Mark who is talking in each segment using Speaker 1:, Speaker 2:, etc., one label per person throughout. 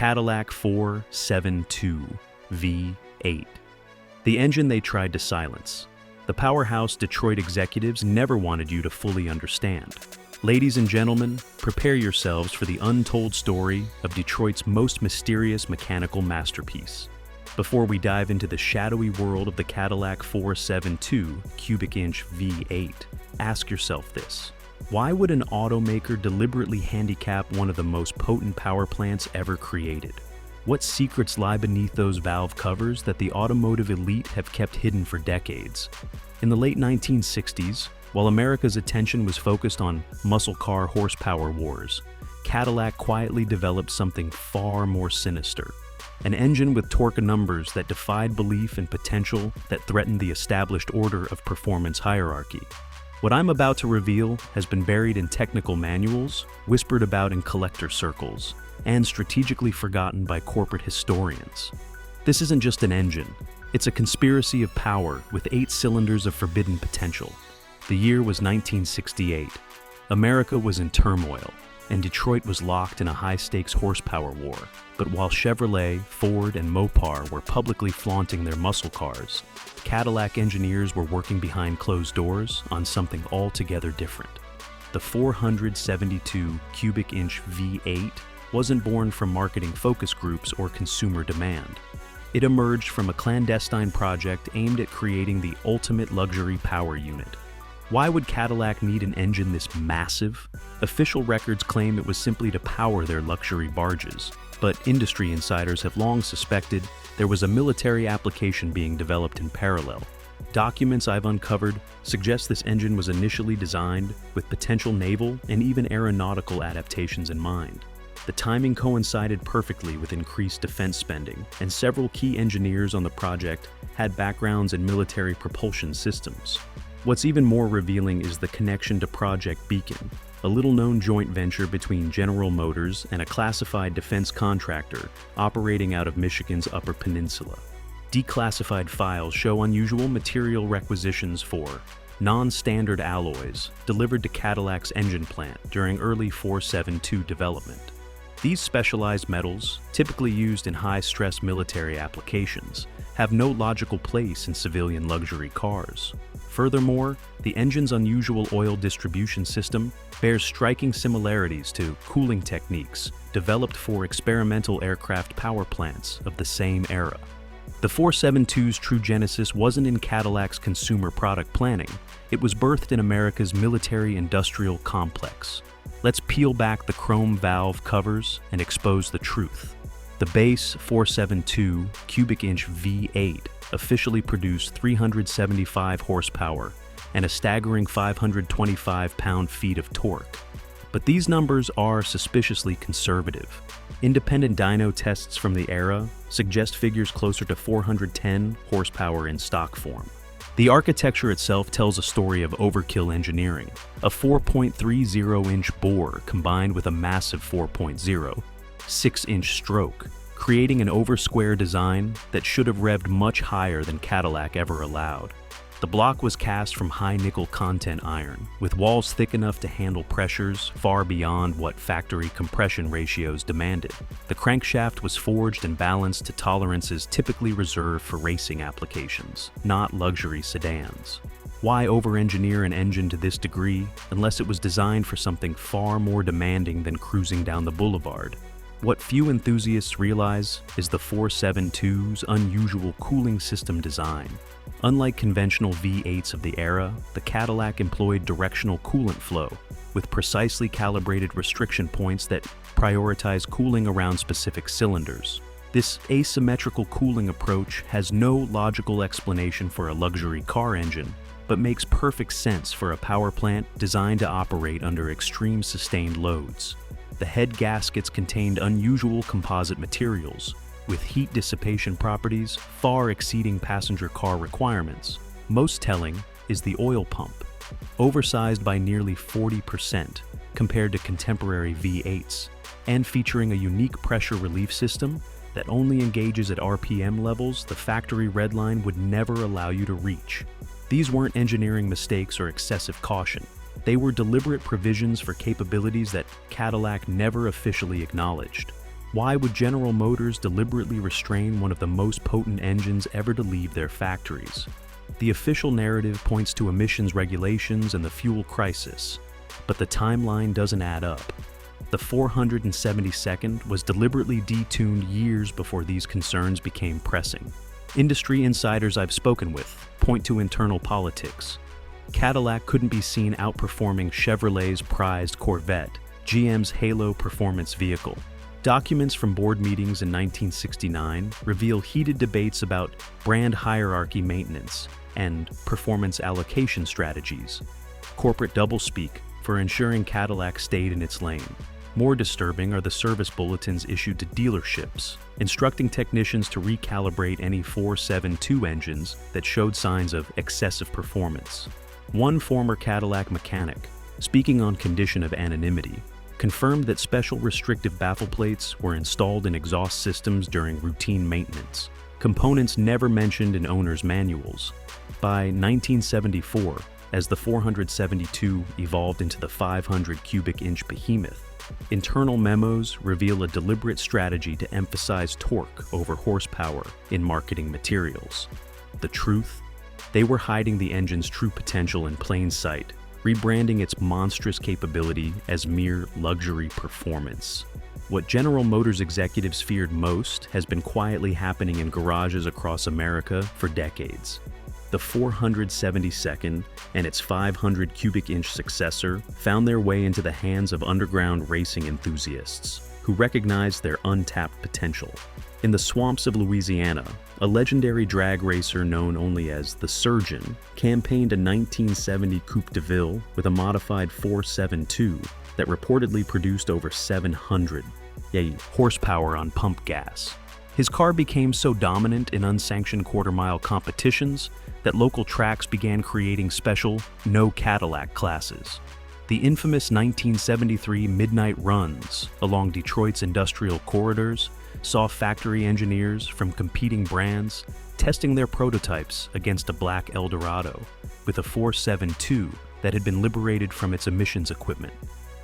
Speaker 1: Cadillac 472 V8. The engine they tried to silence. The powerhouse Detroit executives never wanted you to fully understand. Ladies and gentlemen, prepare yourselves for the untold story of Detroit's most mysterious mechanical masterpiece. Before we dive into the shadowy world of the Cadillac 472 cubic inch V8, ask yourself this. Why would an automaker deliberately handicap one of the most potent power plants ever created? What secrets lie beneath those valve covers that the automotive elite have kept hidden for decades? In the late 1960s, while America's attention was focused on muscle car horsepower wars, Cadillac quietly developed something far more sinister. An engine with torque numbers that defied belief and potential that threatened the established order of performance hierarchy. What I'm about to reveal has been buried in technical manuals, whispered about in collector circles, and strategically forgotten by corporate historians. This isn't just an engine. It's a conspiracy of power with 8 cylinders of forbidden potential. The year was 1968. America was in turmoil, and Detroit was locked in a high-stakes horsepower war. But while Chevrolet, Ford, and Mopar were publicly flaunting their muscle cars, Cadillac engineers were working behind closed doors on something altogether different. The 472 cubic inch V8 wasn't born from marketing focus groups or consumer demand. It emerged from a clandestine project aimed at creating the ultimate luxury power unit. Why would Cadillac need an engine this massive? Official records claim it was simply to power their luxury barges, but industry insiders have long suspected there was a military application being developed in parallel. Documents I've uncovered suggest this engine was initially designed with potential naval and even aeronautical adaptations in mind. The timing coincided perfectly with increased defense spending, and several key engineers on the project had backgrounds in military propulsion systems. What's even more revealing is the connection to Project Beacon, a little-known joint venture between General Motors and a classified defense contractor operating out of Michigan's Upper Peninsula. Declassified files show unusual material requisitions for non-standard alloys delivered to Cadillac's engine plant during early 472 development. These specialized metals, typically used in high-stress military applications, have no logical place in civilian luxury cars. Furthermore, the engine's unusual oil distribution system bears striking similarities to cooling techniques developed for experimental aircraft power plants of the same era. The 472's true genesis wasn't in Cadillac's consumer product planning. It was birthed in America's military-industrial complex. Let's peel back the chrome valve covers and expose the truth. The base 472 cubic inch V8 officially produced 375 horsepower and a staggering 525 pound-feet of torque. But these numbers are suspiciously conservative. Independent dyno tests from the era suggest figures closer to 410 horsepower in stock form. The architecture itself tells a story of overkill engineering, a 4.30-inch bore combined with a massive 4.0, 6-inch stroke, creating an over-square design that should have revved much higher than Cadillac ever allowed. The block was cast from high nickel content iron, with walls thick enough to handle pressures far beyond what factory compression ratios demanded. The crankshaft was forged and balanced to tolerances typically reserved for racing applications, not luxury sedans. Why over-engineer an engine to this degree unless it was designed for something far more demanding than cruising down the boulevard? What few enthusiasts realize is the 472's unusual cooling system design. Unlike conventional V8s of the era, the Cadillac employed directional coolant flow, with precisely calibrated restriction points that prioritize cooling around specific cylinders. This asymmetrical cooling approach has no logical explanation for a luxury car engine, but makes perfect sense for a power plant designed to operate under extreme sustained loads. The head gaskets contained unusual composite materials, with heat dissipation properties far exceeding passenger car requirements. Most telling is the oil pump, oversized by nearly 40% compared to contemporary V8s, and featuring a unique pressure relief system that only engages at RPM levels the factory redline would never allow you to reach. These weren't engineering mistakes or excessive caution. They were deliberate provisions for capabilities that Cadillac never officially acknowledged. Why would General Motors deliberately restrain one of the most potent engines ever to leave their factories? The official narrative points to emissions regulations and the fuel crisis, but the timeline doesn't add up. The 472nd was deliberately detuned years before these concerns became pressing. Industry insiders I've spoken with point to internal politics. Cadillac couldn't be seen outperforming Chevrolet's prized Corvette, GM's Halo performance vehicle. Documents from board meetings in 1969 reveal heated debates about brand hierarchy maintenance and performance allocation strategies. Corporate doublespeak for ensuring Cadillac stayed in its lane. More disturbing are the service bulletins issued to dealerships, instructing technicians to recalibrate any 472 engines that showed signs of excessive performance. One former Cadillac mechanic, speaking on condition of anonymity, confirmed that special restrictive baffle plates were installed in exhaust systems during routine maintenance, components never mentioned in owners' manuals. By 1974, as the 472 evolved into the 500 cubic inch behemoth, internal memos reveal a deliberate strategy to emphasize torque over horsepower in marketing materials. The truth? They were hiding the engine's true potential in plain sight, rebranding its monstrous capability as mere luxury performance. What General Motors executives feared most has been quietly happening in garages across America for decades. The 472nd and its 500 cubic inch successor found their way into the hands of underground racing enthusiasts who recognized their untapped potential. In the swamps of Louisiana, a legendary drag racer known only as the Surgeon campaigned a 1970 Coupe de Ville with a modified 472 that reportedly produced over 700 horsepower on pump gas. His car became so dominant in unsanctioned quarter-mile competitions that local tracks began creating special No Cadillac classes. The infamous 1973 midnight runs along Detroit's industrial corridors saw factory engineers from competing brands testing their prototypes against a black Eldorado with a 472 that had been liberated from its emissions equipment.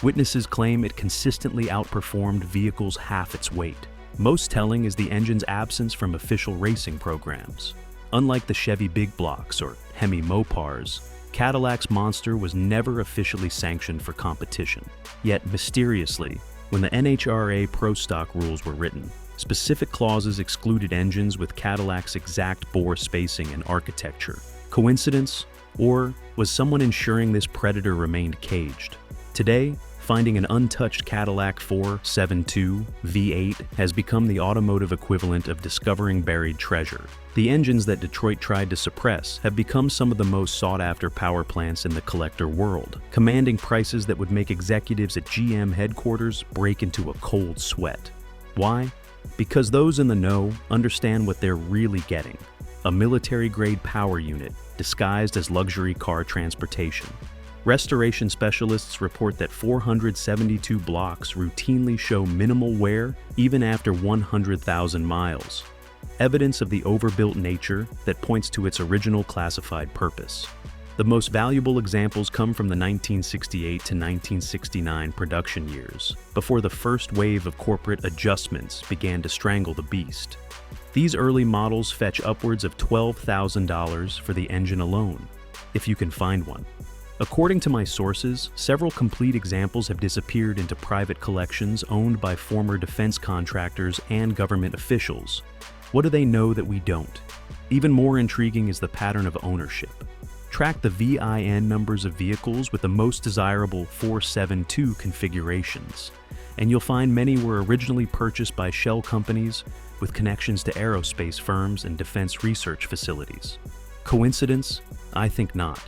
Speaker 1: Witnesses claim it consistently outperformed vehicles half its weight. Most telling is the engine's absence from official racing programs. Unlike the Chevy Big Blocks or Hemi Mopars, Cadillac's Monster was never officially sanctioned for competition. Yet mysteriously, when the NHRA Pro Stock rules were written, specific clauses excluded engines with Cadillac's exact bore spacing and architecture. Coincidence? Or was someone ensuring this predator remained caged? Today, finding an untouched Cadillac 472 V8 has become the automotive equivalent of discovering buried treasure. The engines that Detroit tried to suppress have become some of the most sought-after power plants in the collector world, commanding prices that would make executives at GM headquarters break into a cold sweat. Why? Because those in the know understand what they're really getting: a military-grade power unit disguised as luxury car transportation. Restoration specialists report that 472 blocks routinely show minimal wear even after 100,000 miles, evidence of the overbuilt nature that points to its original classified purpose. The most valuable examples come from the 1968 to 1969 production years, before the first wave of corporate adjustments began to strangle the beast. These early models fetch upwards of $12,000 for the engine alone, if you can find one. According to my sources, several complete examples have disappeared into private collections owned by former defense contractors and government officials. What do they know that we don't? Even more intriguing is the pattern of ownership. Track the VIN numbers of vehicles with the most desirable 472 configurations, and you'll find many were originally purchased by shell companies with connections to aerospace firms and defense research facilities. Coincidence? I think not.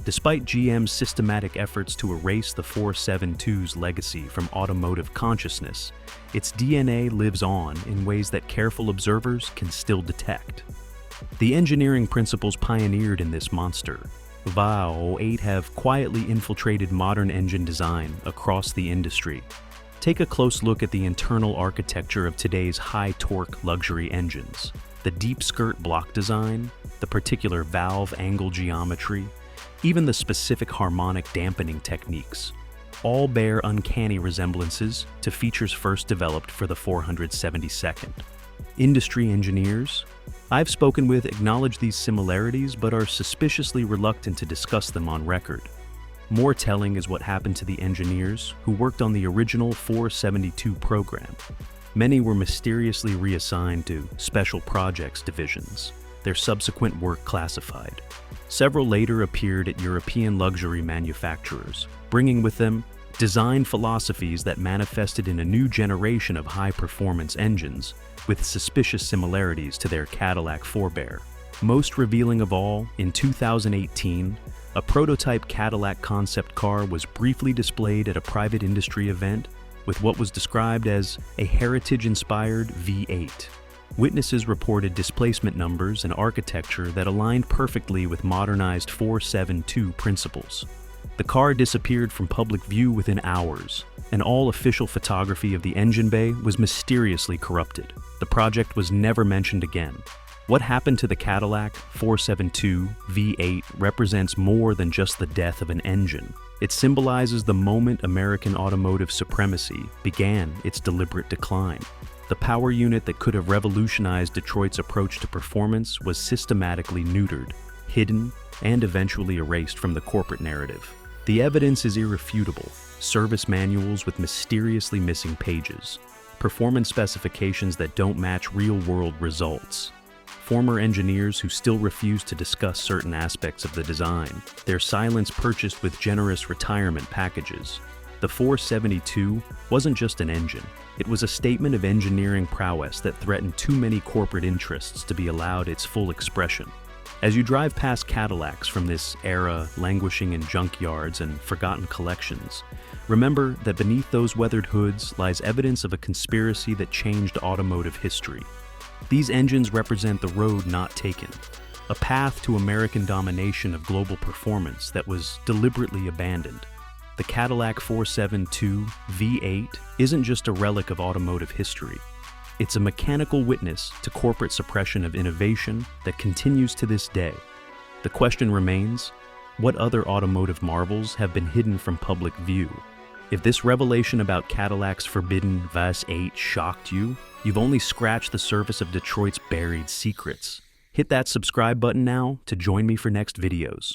Speaker 1: Despite GM's systematic efforts to erase the 472's legacy from automotive consciousness, its DNA lives on in ways that careful observers can still detect. The engineering principles pioneered in this monster, VAO-8, have quietly infiltrated modern engine design across the industry. Take a close look at the internal architecture of today's high-torque luxury engines. The deep skirt block design, the particular valve angle geometry, even the specific harmonic dampening techniques. all bear uncanny resemblances to features first developed for the 472nd. Industry engineers I've spoken with acknowledge these similarities but are suspiciously reluctant to discuss them on record. More telling is what happened to the engineers who worked on the original 472 program. Many were mysteriously reassigned to Special Projects divisions, their subsequent work classified. Several later appeared at European luxury manufacturers, bringing with them design philosophies that manifested in a new generation of high-performance engines with suspicious similarities to their Cadillac forebear. Most revealing of all, in 2018, a prototype Cadillac concept car was briefly displayed at a private industry event with what was described as a heritage-inspired V8. Witnesses reported displacement numbers and architecture that aligned perfectly with modernized 472 principles. The car disappeared from public view within hours, and all official photography of the engine bay was mysteriously corrupted. The project was never mentioned again. What happened to the Cadillac 472 V8 represents more than just the death of an engine. It symbolizes the moment American automotive supremacy began its deliberate decline. The power unit that could have revolutionized Detroit's approach to performance was systematically neutered, hidden, and eventually erased from the corporate narrative. The evidence is irrefutable: service manuals with mysteriously missing pages, performance specifications that don't match real-world results, former engineers who still refuse to discuss certain aspects of the design, their silence purchased with generous retirement packages. The 472 wasn't just an engine. It was a statement of engineering prowess that threatened too many corporate interests to be allowed its full expression. As you drive past Cadillacs from this era languishing in junkyards and forgotten collections, remember that beneath those weathered hoods lies evidence of a conspiracy that changed automotive history. These engines represent the road not taken, a path to American domination of global performance that was deliberately abandoned. The Cadillac 472 V8 isn't just a relic of automotive history. It's a mechanical witness to corporate suppression of innovation that continues to this day. The question remains, what other automotive marvels have been hidden from public view? If this revelation about Cadillac's forbidden V8 shocked you, you've only scratched the surface of Detroit's buried secrets. Hit that subscribe button now to join me for next videos.